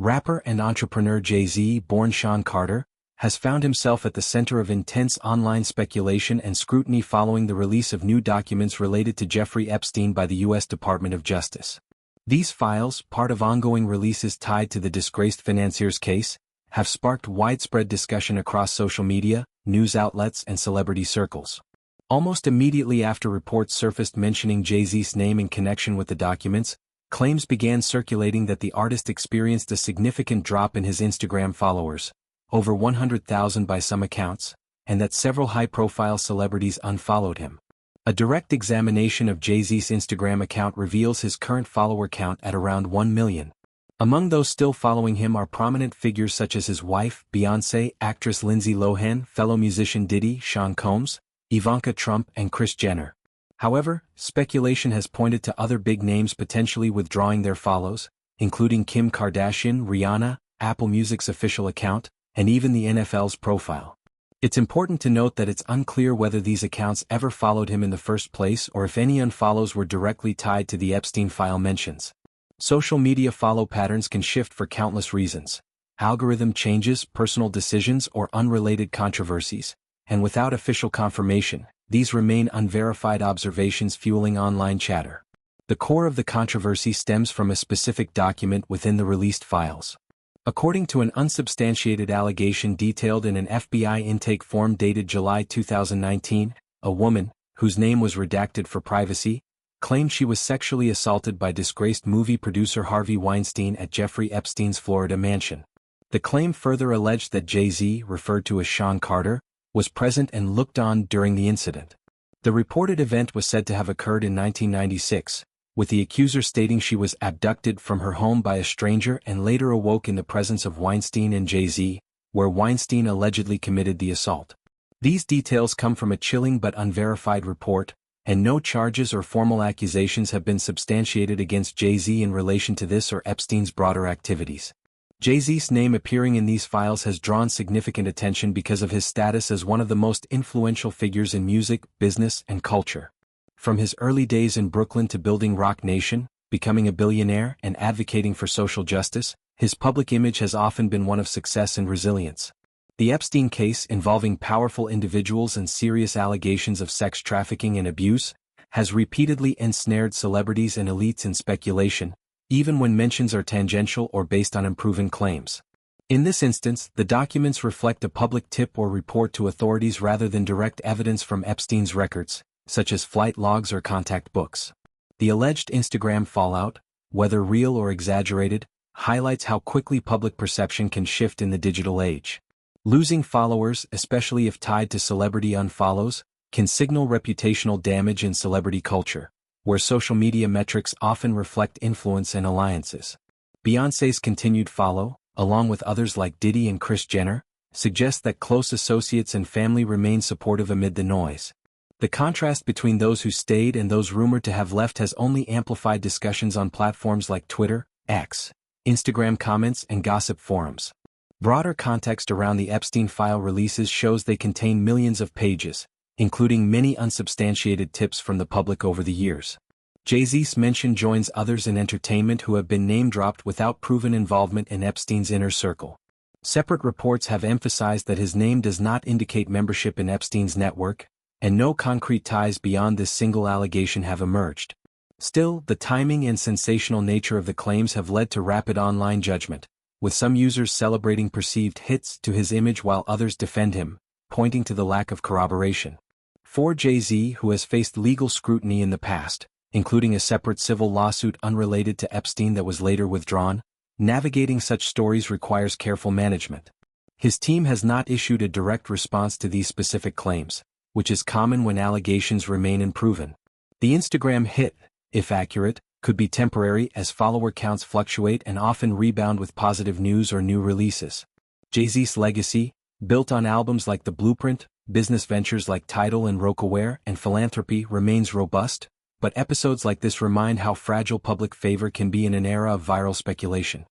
Rapper and entrepreneur Jay-Z, born Sean Carter, has found himself at the center of intense online speculation and scrutiny following the release of new documents related to Jeffrey Epstein by the U.S. Department of Justice. These files, part of ongoing releases tied to the disgraced financier's case, have sparked widespread discussion across social media, news outlets, and celebrity circles. Almost immediately after reports surfaced mentioning Jay-Z's name in connection with the documents, claims began circulating that the artist experienced a significant drop in his Instagram followers, over 100,000 by some accounts, and that several high-profile celebrities unfollowed him. A direct examination of Jay-Z's Instagram account reveals his current follower count at around 1 million. Among those still following him are prominent figures such as his wife, Beyoncé, actress Lindsay Lohan, fellow musician Diddy, Sean Combs, Ivanka Trump, and Kris Jenner. However, speculation has pointed to other big names potentially withdrawing their follows, including Kim Kardashian, Rihanna, Apple Music's official account, and even the NFL's profile. It's important to note that it's unclear whether these accounts ever followed him in the first place or if any unfollows were directly tied to the Epstein file mentions. Social media follow patterns can shift for countless reasons: algorithm changes, personal decisions, or unrelated controversies, and without official confirmation, these remain unverified observations fueling online chatter. The core of the controversy stems from a specific document within the released files. According to an unsubstantiated allegation detailed in an FBI intake form dated July 2019, a woman, whose name was redacted for privacy, claimed she was sexually assaulted by disgraced movie producer Harvey Weinstein at Jeffrey Epstein's Florida mansion. The claim further alleged that Jay-Z, referred to as Sean Carter, was present and looked on during the incident. The reported event was said to have occurred in 1996, with the accuser stating she was abducted from her home by a stranger and later awoke in the presence of Weinstein and Jay-Z, where Weinstein allegedly committed the assault. These details come from a chilling but unverified report, and no charges or formal accusations have been substantiated against Jay-Z in relation to this or Epstein's broader activities. Jay-Z's name appearing in these files has drawn significant attention because of his status as one of the most influential figures in music, business, and culture. From his early days in Brooklyn to building Roc Nation, becoming a billionaire, and advocating for social justice, his public image has often been one of success and resilience. The Epstein case, involving powerful individuals and serious allegations of sex trafficking and abuse, has repeatedly ensnared celebrities and elites in speculation, even when mentions are tangential or based on unproven claims. In this instance, the documents reflect a public tip or report to authorities rather than direct evidence from Epstein's records, such as flight logs or contact books. The alleged Instagram fallout, whether real or exaggerated, highlights how quickly public perception can shift in the digital age. Losing followers, especially if tied to celebrity unfollows, can signal reputational damage in celebrity culture, where social media metrics often reflect influence and alliances. Beyoncé's continued follow, along with others like Diddy and Kris Jenner, suggests that close associates and family remain supportive amid the noise. The contrast between those who stayed and those rumored to have left has only amplified discussions on platforms like Twitter, X, Instagram comments, and gossip forums. Broader context around the Epstein file releases shows they contain millions of pages, including many unsubstantiated tips from the public over the years. Jay-Z's mention joins others in entertainment who have been name-dropped without proven involvement in Epstein's inner circle. Separate reports have emphasized that his name does not indicate membership in Epstein's network, and no concrete ties beyond this single allegation have emerged. Still, the timing and sensational nature of the claims have led to rapid online judgment, with some users celebrating perceived hits to his image while others defend him, pointing to the lack of corroboration. For Jay-Z, who has faced legal scrutiny in the past, including a separate civil lawsuit unrelated to Epstein that was later withdrawn, navigating such stories requires careful management. His team has not issued a direct response to these specific claims, which is common when allegations remain unproven. The Instagram hit, if accurate, could be temporary as follower counts fluctuate and often rebound with positive news or new releases. Jay-Z's legacy, built on albums like The Blueprint, business ventures like Tidal and Rocawear, and philanthropy, remains robust, but episodes like this remind how fragile public favor can be in an era of viral speculation.